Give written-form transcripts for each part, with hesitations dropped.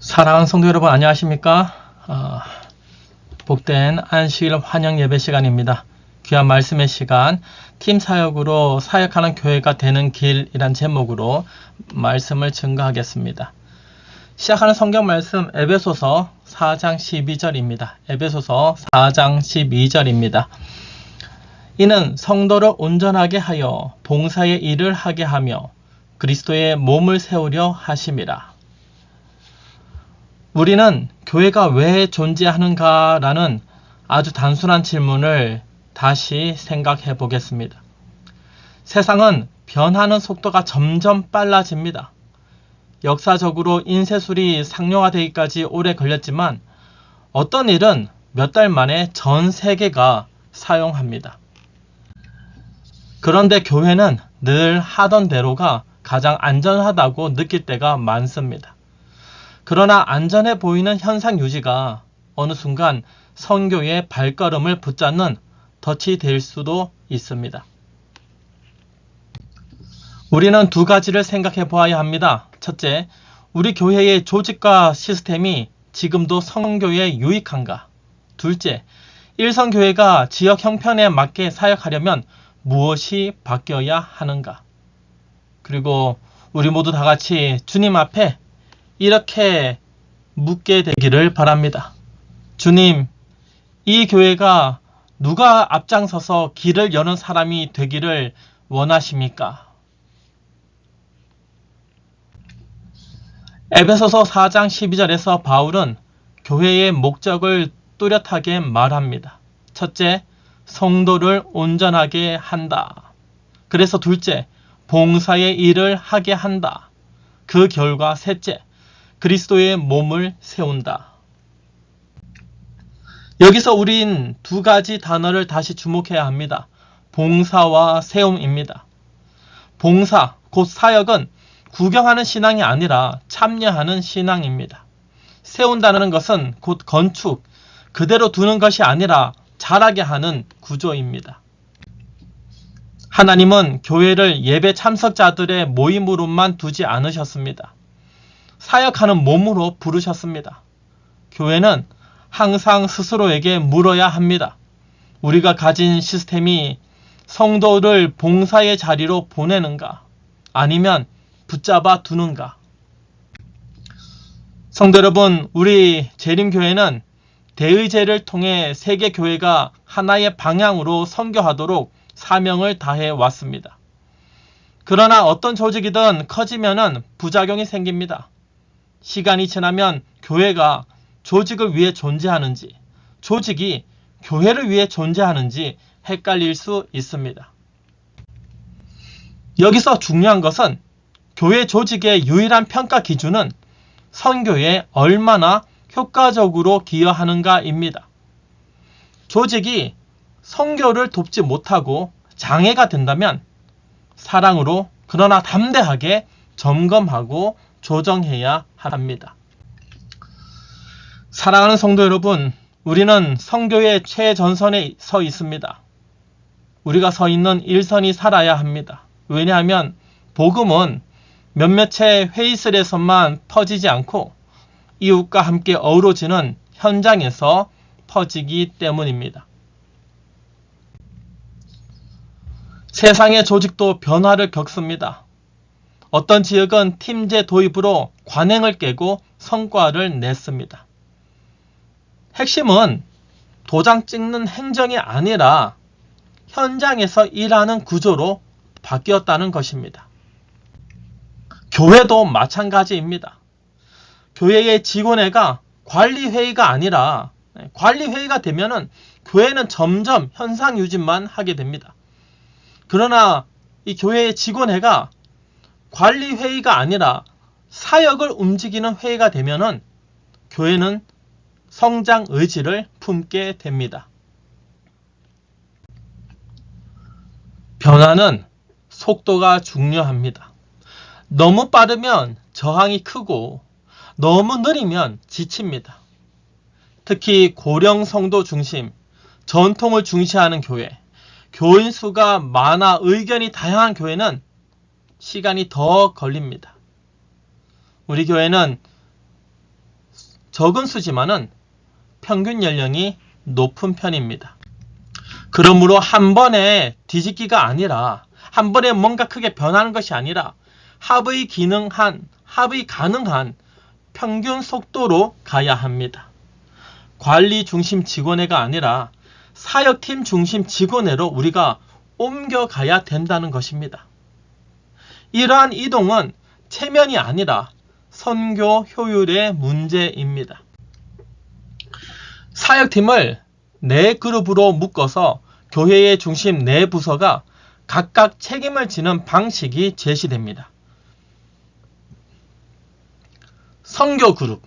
사랑하는 성도 여러분, 안녕하십니까? 복된 안식일 환영 예배 시간입니다. 귀한 말씀의 시간, 팀 사역으로 사역하는 교회가 되는 길이란 제목으로 말씀을 증거하겠습니다. 시작하는 성경 말씀 에베소서 4장 12절입니다. 에베소서 4장 12절입니다. 이는 성도를 온전하게 하여 봉사의 일을 하게 하며 그리스도의 몸을 세우려 하심이라. 우리는 교회가 왜 존재하는가라는 아주 단순한 질문을 다시 생각해 보겠습니다. 세상은 변하는 속도가 점점 빨라집니다. 역사적으로 인쇄술이 상용화되기까지 오래 걸렸지만 어떤 일은 몇 달 만에 전 세계가 사용합니다. 그런데 교회는 늘 하던 대로가 가장 안전하다고 느낄 때가 많습니다. 그러나 안전해 보이는 현상 유지가 어느 순간 선교의 발걸음을 붙잡는 덫이 될 수도 있습니다. 우리는 두 가지를 생각해 보아야 합니다. 첫째, 우리 교회의 조직과 시스템이 지금도 선교에 유익한가? 둘째, 일선교회가 지역 형편에 맞게 사역하려면 무엇이 바뀌어야 하는가? 그리고 우리 모두 다 같이 주님 앞에 이렇게 묻게 되기를 바랍니다. 주님, 이 교회가 누가 앞장서서 길을 여는 사람이 되기를 원하십니까? 에베소서 4장 12절에서 바울은 교회의 목적을 뚜렷하게 말합니다. 첫째, 성도를 온전하게 한다. 그래서 둘째, 봉사의 일을 하게 한다. 그 결과 셋째, 그리스도의 몸을 세운다. 여기서 우린 두 가지 단어를 다시 주목해야 합니다. 봉사와 세움입니다. 봉사, 곧 사역은 구경하는 신앙이 아니라 참여하는 신앙입니다. 세운다는 것은 곧 건축, 그대로 두는 것이 아니라 자라게 하는 구조입니다. 하나님은 교회를 예배 참석자들의 모임으로만 두지 않으셨습니다. 사역하는 몸으로 부르셨습니다. 교회는 항상 스스로에게 물어야 합니다. 우리가 가진 시스템이 성도를 봉사의 자리로 보내는가? 아니면 붙잡아 두는가? 성도 여러분, 우리 재림교회는 대의제를 통해 세계교회가 하나의 방향으로 선교하도록 사명을 다해 왔습니다. 그러나 어떤 조직이든 커지면은 부작용이 생깁니다. 시간이 지나면 교회가 조직을 위해 존재하는지, 조직이 교회를 위해 존재하는지 헷갈릴 수 있습니다. 여기서 중요한 것은 교회 조직의 유일한 평가 기준은 선교에 얼마나 효과적으로 기여하는가입니다. 조직이 선교를 돕지 못하고 장애가 된다면 사랑으로 그러나 담대하게 점검하고 조정해야 합니다. 사랑하는 성도 여러분, 우리는 선교의 최전선에 서 있습니다. 우리가 서 있는 일선이 살아야 합니다. 왜냐하면 복음은 몇몇의 회의실에서만 퍼지지 않고 이웃과 함께 어우러지는 현장에서 퍼지기 때문입니다. 세상의 조직도 변화를 겪습니다. 어떤 지역은 팀제 도입으로 관행을 깨고 성과를 냈습니다. 핵심은 도장 찍는 행정이 아니라 현장에서 일하는 구조로 바뀌었다는 것입니다. 교회도 마찬가지입니다. 교회의 직원회가 관리회의가 아니라 관리회의가 되면은 교회는 점점 현상 유지만 하게 됩니다. 그러나 이 교회의 직원회가 관리회의가 아니라 사역을 움직이는 회의가 되면은 교회는 성장 의지를 품게 됩니다. 변화는 속도가 중요합니다. 너무 빠르면 저항이 크고 너무 느리면 지칩니다. 특히 고령 성도 중심, 전통을 중시하는 교회, 교인 수가 많아 의견이 다양한 교회는 시간이 더 걸립니다. 우리 교회는 적은 수지만은 평균 연령이 높은 편입니다. 그러므로 한 번에 뒤집기가 아니라, 한 번에 뭔가 크게 변하는 것이 아니라 합의 가능한 평균 속도로 가야 합니다. 관리 중심 직원회가 아니라 사역팀 중심 직원회로 우리가 옮겨가야 된다는 것입니다. 이러한 이동은 체면이 아니라 선교 효율의 문제입니다. 사역팀을 4그룹으로 묶어서 교회의 중심 4부서가 각각 책임을 지는 방식이 제시됩니다. 선교그룹,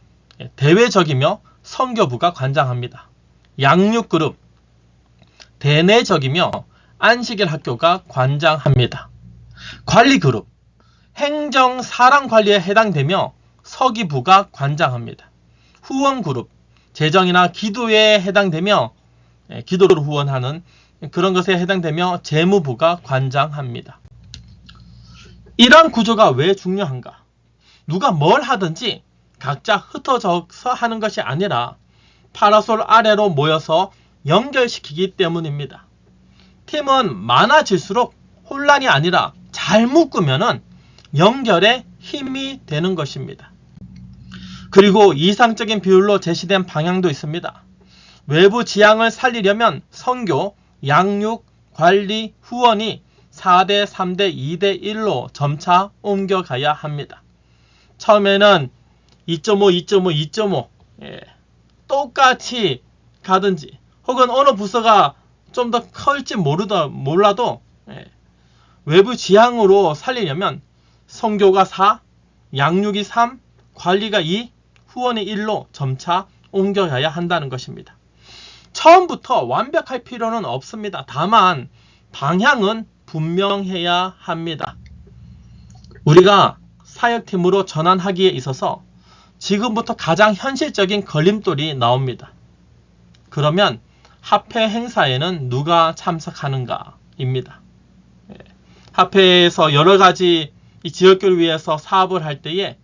대외적이며 선교부가 관장합니다. 양육그룹, 대내적이며 안식일 학교가 관장합니다. 관리그룹, 행정사랑관리에 해당되며 서기부가 관장합니다. 후원그룹, 재정이나 기도에 해당되며 기도를 후원하는 그런 것에 해당되며 재무부가 관장합니다. 이러한 구조가 왜 중요한가? 누가 뭘 하든지 각자 흩어져서 하는 것이 아니라 파라솔 아래로 모여서 연결시키기 때문입니다. 팀은 많아질수록 혼란이 아니라 잘 묶으면은 연결에 힘이 되는 것입니다. 그리고 이상적인 비율로 제시된 방향도 있습니다. 외부 지향을 살리려면 선교, 양육, 관리, 후원이 4대, 3대, 2대 1로 점차 옮겨가야 합니다. 처음에는 2.5, 2.5, 2.5 똑같이 가든지 혹은 어느 부서가 좀 더 클지 몰라도 외부 지향으로 살리려면 선교가 4, 양육이 3, 관리가 2, 후원이 1로 점차 옮겨가야 한다는 것입니다. 처음부터 완벽할 필요는 없습니다. 다만 방향은 분명해야 합니다. 우리가 사역팀으로 전환하기에 있어서 지금부터 가장 현실적인 걸림돌이 나옵니다. 그러면 합회 행사에는 누가 참석하는가 입니다. 합회에서 여러가지 이 지역교를 위해서 사업을 할 때에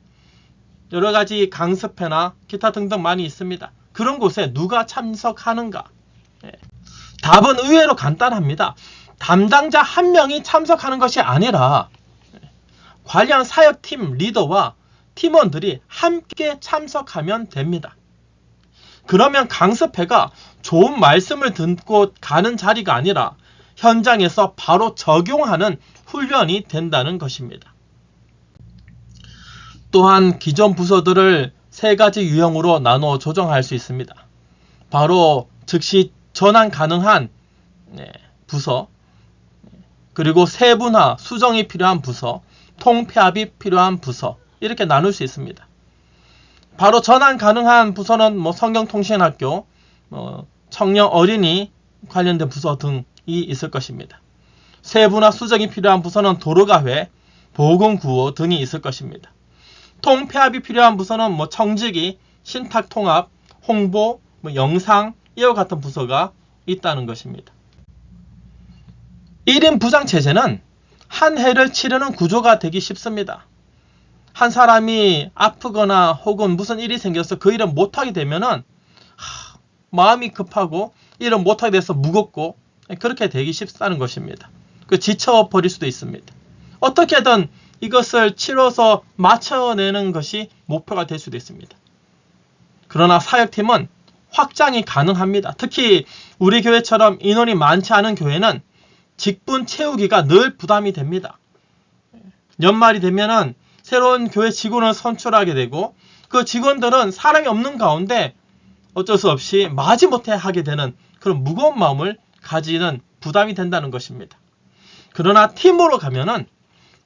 여러가지 강습회나 기타 등등 많이 있습니다. 그런 곳에 누가 참석하는가? 답은 의외로 간단합니다. 담당자 한 명이 참석하는 것이 아니라 관련 사역팀 리더와 팀원들이 함께 참석하면 됩니다. 그러면 강습회가 좋은 말씀을 듣고 가는 자리가 아니라 현장에서 바로 적용하는 훈련이 된다는 것입니다. 또한 기존 부서들을 3가지 유형으로 나누어 조정할 수 있습니다. 바로 즉시 전환 가능한 부서, 그리고 세분화, 수정이 필요한 부서, 통폐합이 필요한 부서, 이렇게 나눌 수 있습니다. 바로 전환 가능한 부서는 성경통신학교, 청년 어린이 관련된 부서 등이 있을 것입니다. 세분화, 수정이 필요한 부서는 도로가회, 보건구호 등이 있을 것입니다. 통폐합이 필요한 부서는 청지기, 신탁통합, 홍보, 영상, 이와 같은 부서가 있다는 것입니다. 1인 부장체제는 한 해를 치르는 구조가 되기 쉽습니다. 한 사람이 아프거나 혹은 무슨 일이 생겨서 그 일을 못하게 되면은 마음이 급하고 일을 못하게 돼서 무겁고 그렇게 되기 쉽다는 것입니다. 지쳐버릴 수도 있습니다. 어떻게든 이것을 치러서 맞춰내는 것이 목표가 될 수도 있습니다. 그러나 사역팀은 확장이 가능합니다. 특히 우리 교회처럼 인원이 많지 않은 교회는 직분 채우기가 늘 부담이 됩니다. 연말이 되면은 새로운 교회 직원을 선출하게 되고 그 직원들은 사람이 없는 가운데 어쩔 수 없이 마지못해 하게 되는 그런 무거운 마음을 가지는 부담이 된다는 것입니다. 그러나 팀으로 가면은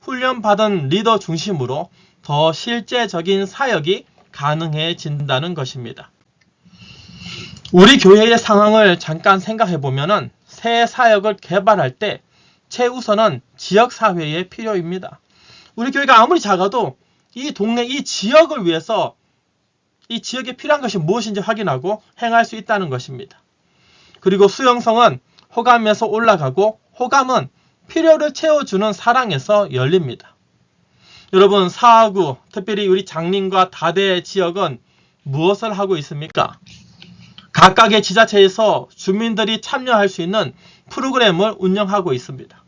훈련받은 리더 중심으로 더 실제적인 사역이 가능해진다는 것입니다. 우리 교회의 상황을 잠깐 생각해 보면은 새 사역을 개발할 때 최우선은 지역사회의 필요입니다. 우리 교회가 아무리 작아도 이 동네, 이 지역을 위해서 이 지역에 필요한 것이 무엇인지 확인하고 행할 수 있다는 것입니다. 그리고 수용성은 호감에서 올라가고 호감은 필요를 채워주는 사랑에서 열립니다. 여러분, 사하구, 특별히 우리 장림과 다대 지역은 무엇을 하고 있습니까? 각각의 지자체에서 주민들이 참여할 수 있는 프로그램을 운영하고 있습니다.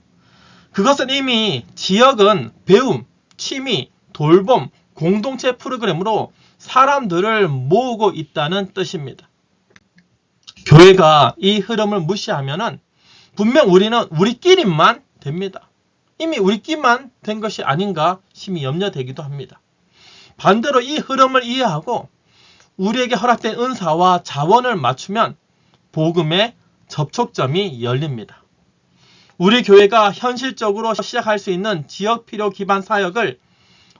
그것은 이미 지역은 배움, 취미, 돌봄, 공동체 프로그램으로 사람들을 모으고 있다는 뜻입니다. 교회가 이 흐름을 무시하면은 분명 우리는 우리끼리만 됩니다. 이미 우리끼리만 된 것이 아닌가 심히 염려되기도 합니다. 반대로 이 흐름을 이해하고 우리에게 허락된 은사와 자원을 맞추면 복음의 접촉점이 열립니다. 우리 교회가 현실적으로 시작할 수 있는 지역 필요 기반 사역을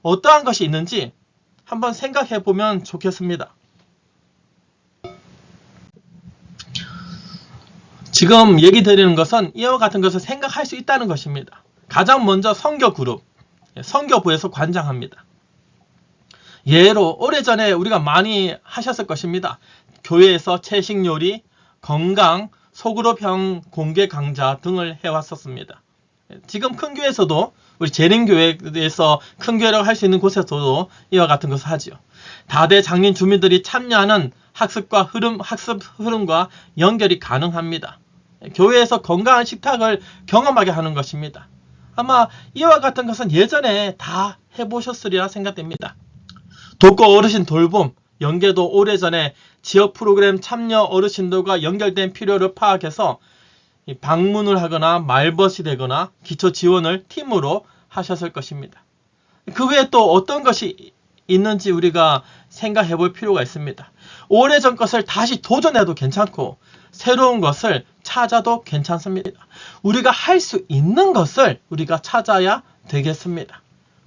어떠한 것이 있는지 한번 생각해 보면 좋겠습니다. 지금 얘기 드리는 것은 이와 같은 것을 생각할 수 있다는 것입니다. 가장 먼저 선교 그룹, 선교부에서 관장합니다. 예로 오래전에 우리가 많이 하셨을 것입니다. 교회에서 채식 요리, 건강, 소그룹형 공개 강좌 등을 해왔었습니다. 지금 큰 교회에서도 우리 재림교회에서 큰 교회라고 할 수 있는 곳에서도 이와 같은 것을 하지요. 다대 장린 주민들이 참여하는 학습 흐름과 연결이 가능합니다. 교회에서 건강한 식탁을 경험하게 하는 것입니다. 아마 이와 같은 것은 예전에 다 해보셨으리라 생각됩니다. 독거 어르신 돌봄, 연계도 오래전에 지역 프로그램 참여 어르신들과 연결된 필요를 파악해서 방문을 하거나 말벗이 되거나 기초 지원을 팀으로 하셨을 것입니다. 그 외에 또 어떤 것이 있는지 우리가 생각해 볼 필요가 있습니다. 오래전 것을 다시 도전해도 괜찮고 새로운 것을 찾아도 괜찮습니다. 우리가 할 수 있는 것을 우리가 찾아야 되겠습니다.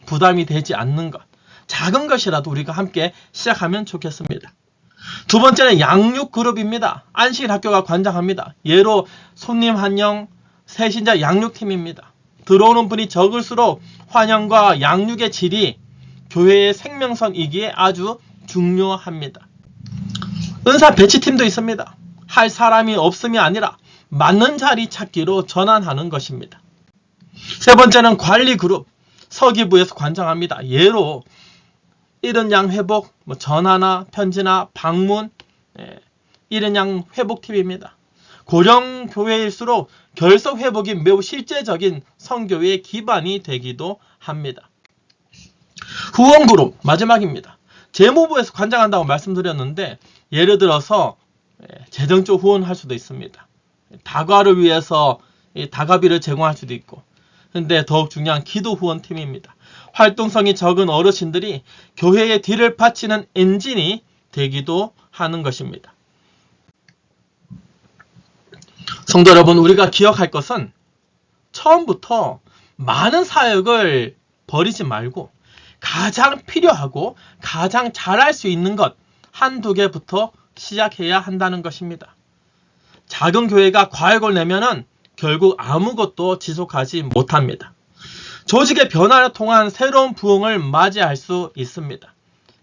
부담이 되지 않는 것. 작은 것이라도 우리가 함께 시작하면 좋겠습니다. 두 번째는 양육 그룹입니다. 안식일 학교가 관장합니다. 예로 손님 환영, 새신자 양육팀입니다. 들어오는 분이 적을수록 환영과 양육의 질이 교회의 생명선이기에 아주 중요합니다. 은사 배치팀도 있습니다. 할 사람이 없음이 아니라 맞는 자리 찾기로 전환하는 것입니다. 세 번째는 관리 그룹, 서기부에서 관장합니다. 예로 잃은 양 회복, 전화나 편지나 방문, 잃은 양 회복팀입니다. 고령 교회일수록 결석 회복이 매우 실제적인 선교의 기반이 되기도 합니다. 후원 그룹, 마지막입니다. 재무부에서 관장한다고 말씀드렸는데 예를 들어서 재정적 후원할 수도 있습니다. 다과를 위해서 다과비를 제공할 수도 있고, 근데 더욱 중요한 기도 후원팀입니다. 활동성이 적은 어르신들이 교회의 뒤를 받치는 엔진이 되기도 하는 것입니다. 성도 여러분, 우리가 기억할 것은 처음부터 많은 사역을 버리지 말고 가장 필요하고 가장 잘할 수 있는 것 한두 개부터 시작해야 한다는 것입니다. 작은 교회가 과욕을 내면은 결국 아무것도 지속하지 못합니다. 조직의 변화를 통한 새로운 부흥을 맞이할 수 있습니다.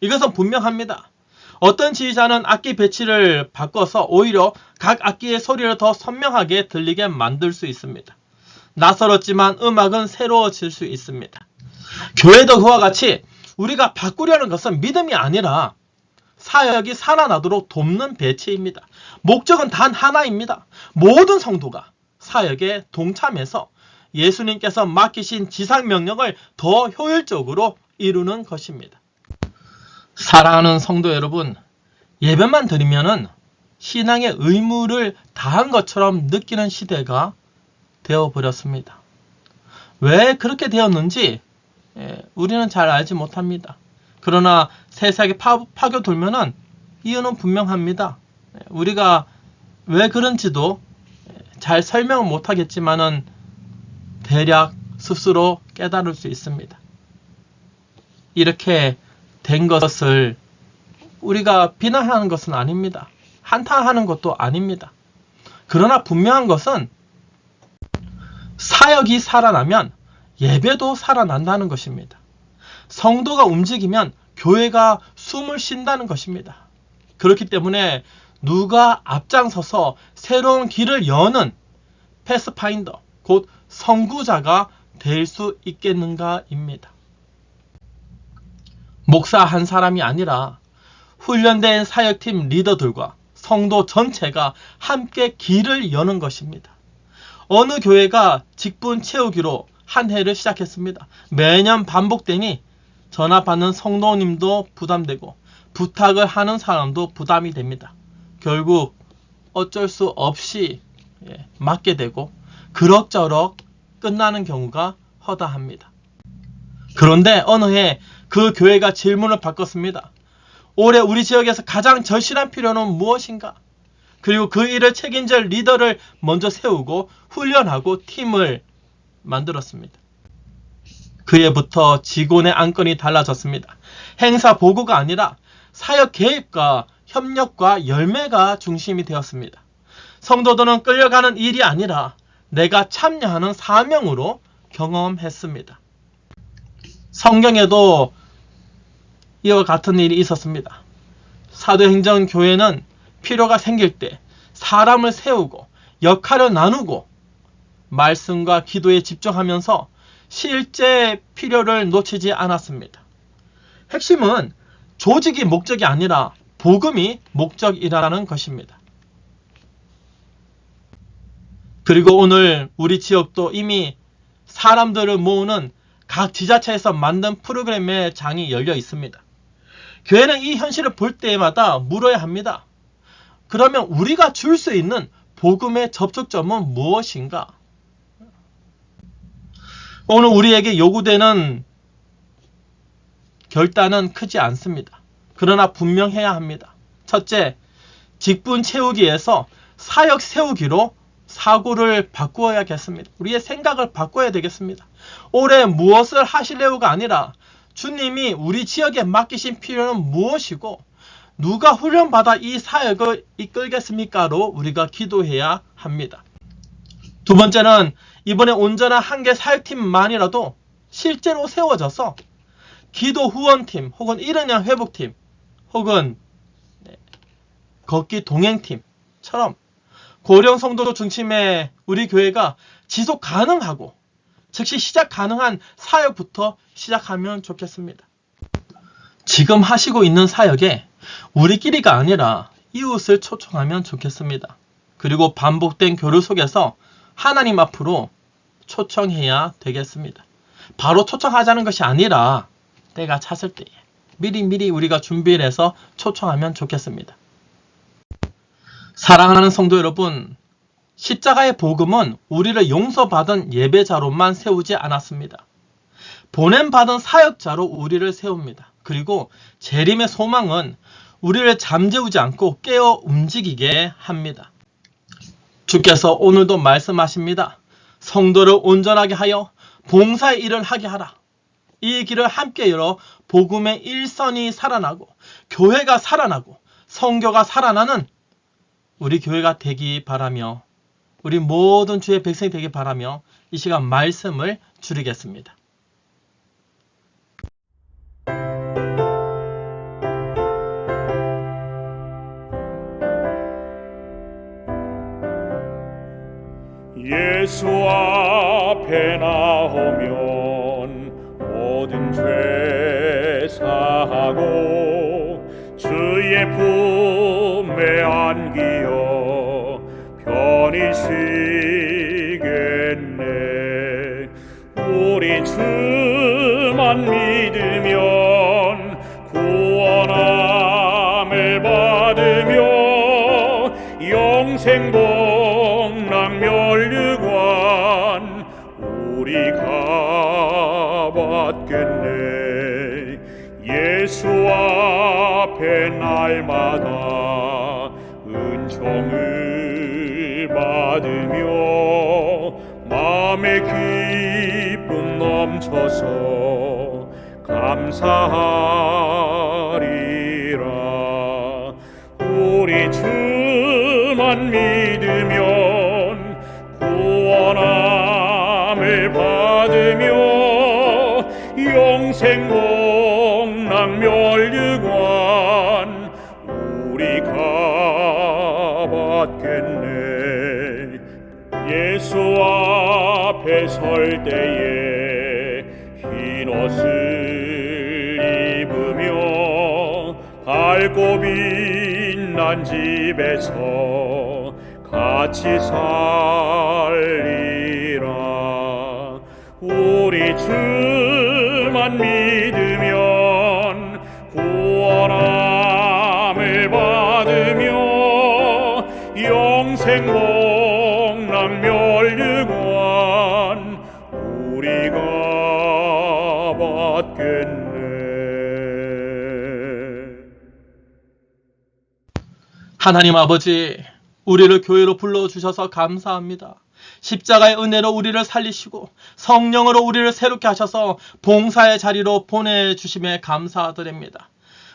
이것은 분명합니다. 어떤 지휘자는 악기 배치를 바꿔서 오히려 각 악기의 소리를 더 선명하게 들리게 만들 수 있습니다. 낯설었지만 음악은 새로워질 수 있습니다. 교회도 그와 같이 우리가 바꾸려는 것은 믿음이 아니라 사역이 살아나도록 돕는 배치입니다. 목적은 단 하나입니다. 모든 성도가 사역에 동참해서 예수님께서 맡기신 지상명령을 더 효율적으로 이루는 것입니다. 사랑하는 성도 여러분, 예배만 드리면은 신앙의 의무를 다한 것처럼 느끼는 시대가 되어버렸습니다. 왜 그렇게 되었는지 우리는 잘 알지 못합니다. 그러나 세상에 파고들면은 이유는 분명합니다. 우리가 왜 그런지도 잘 설명은 못하겠지만은 대략 스스로 깨달을 수 있습니다. 이렇게 된 것을 우리가 비난하는 것은 아닙니다. 한탄하는 것도 아닙니다. 그러나 분명한 것은 사역이 살아나면 예배도 살아난다는 것입니다. 성도가 움직이면 교회가 숨을 쉰다는 것입니다. 그렇기 때문에 누가 앞장서서 새로운 길을 여는 패스파인더, 곧 선구자가 될 수 있겠는가입니다. 목사 한 사람이 아니라 훈련된 사역팀 리더들과 성도 전체가 함께 길을 여는 것입니다. 어느 교회가 직분 채우기로 한 해를 시작했습니다. 매년 반복되니 전화 받는 성도님도 부담되고 부탁을 하는 사람도 부담이 됩니다. 결국 어쩔 수 없이 맡게 되고 그럭저럭 끝나는 경우가 허다합니다. 그런데 어느 해 그 교회가 질문을 바꿨습니다. 올해 우리 지역에서 가장 절실한 필요는 무엇인가? 그리고 그 일을 책임질 리더를 먼저 세우고 훈련하고 팀을 만들었습니다. 그 해부터 직원의 안건이 달라졌습니다. 행사 보고가 아니라 사역 개입과 협력과 열매가 중심이 되었습니다. 성도들은 끌려가는 일이 아니라 내가 참여하는 사명으로 경험했습니다. 성경에도 이와 같은 일이 있었습니다. 사도행전 교회는 필요가 생길 때 사람을 세우고 역할을 나누고 말씀과 기도에 집중하면서 실제 필요를 놓치지 않았습니다. 핵심은 조직이 목적이 아니라 복음이 목적이라는 것입니다. 그리고 오늘 우리 지역도 이미 사람들을 모으는 각 지자체에서 만든 프로그램의 장이 열려 있습니다. 교회는 이 현실을 볼 때마다 물어야 합니다. 그러면 우리가 줄 수 있는 복음의 접촉점은 무엇인가? 오늘 우리에게 요구되는 결단은 크지 않습니다. 그러나 분명해야 합니다. 첫째, 직분 채우기에서 사역 세우기로 사고를 바꾸어야겠습니다. 우리의 생각을 바꿔야 되겠습니다. 올해 무엇을 하실래요가 아니라 주님이 우리 지역에 맡기신 필요는 무엇이고 누가 훈련받아 이 사역을 이끌겠습니까로 우리가 기도해야 합니다. 두 번째는 이번에 온전한 한계 사역팀만이라도 실제로 세워져서 기도 후원팀 혹은 이른 양 회복팀 혹은 걷기 동행팀처럼 고령 성도 중심의 우리 교회가 지속 가능하고 즉시 시작 가능한 사역부터 시작하면 좋겠습니다. 지금 하시고 있는 사역에 우리끼리가 아니라 이웃을 초청하면 좋겠습니다. 그리고 반복된 교류 속에서 하나님 앞으로 초청해야 되겠습니다. 바로 초청하자는 것이 아니라 때가 찼을 때에 미리 우리가 준비를 해서 초청하면 좋겠습니다. 사랑하는 성도 여러분, 십자가의 복음은 우리를 용서받은 예배자로만 세우지 않았습니다. 보냄받은 사역자로 우리를 세웁니다. 그리고 재림의 소망은 우리를 잠재우지 않고 깨어 움직이게 합니다. 주께서 오늘도 말씀하십니다. 성도를 온전하게 하여 봉사의 일을 하게 하라. 이 길을 함께 열어 복음의 일선이 살아나고 교회가 살아나고 성교가 살아나는 우리 교회가 되기 바라며 우리 모든 주의 백성이 되기 바라며 이 시간 말씀을 줄이겠습니다. 예수 앞에 나오면 모든 죄 사하고 주의 품에 안기어 편히 쉬겠네. 우리 주만 믿으면 구원함을 받으며 영생 복락 멸류관 우리가 받겠네. 예수 앞에 날마다 은총을 받으며 마음의 기쁨 넘쳐서 감사하리라. 우리 주만 믿으면 구원함을 받으며 영생 복락 멸류관 우리가 받겠네. 예수 앞에 설 때에 흰 옷을 입으며 밝고 빛난 집에서 같이 살리라. 우리 주만 믿으면 구원함을 받으며 영생 복락 멸류관 우리가 받겠네. 하나님 아버지, 우리를 교회로 불러주셔서 감사합니다. 십자가의 은혜로 우리를 살리시고 성령으로 우리를 새롭게 하셔서 봉사의 자리로 보내주심에 감사드립니다.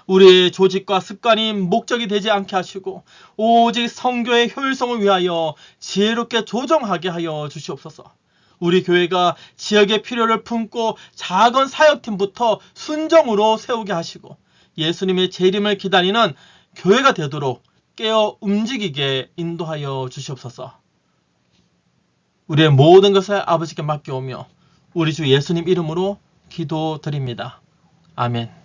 우리의 조직과 습관이 목적이 되지 않게 하시고 오직 성교의 효율성을 위하여 지혜롭게 조정하게 하여 주시옵소서. 우리 교회가 지역의 필요를 품고 작은 사역팀부터 순정으로 세우게 하시고 예수님의 재림을 기다리는 교회가 되도록 깨어 움직이게 인도하여 주시옵소서. 우리의 모든 것을 아버지께 맡겨오며 우리 주 예수님 이름으로 기도드립니다. 아멘.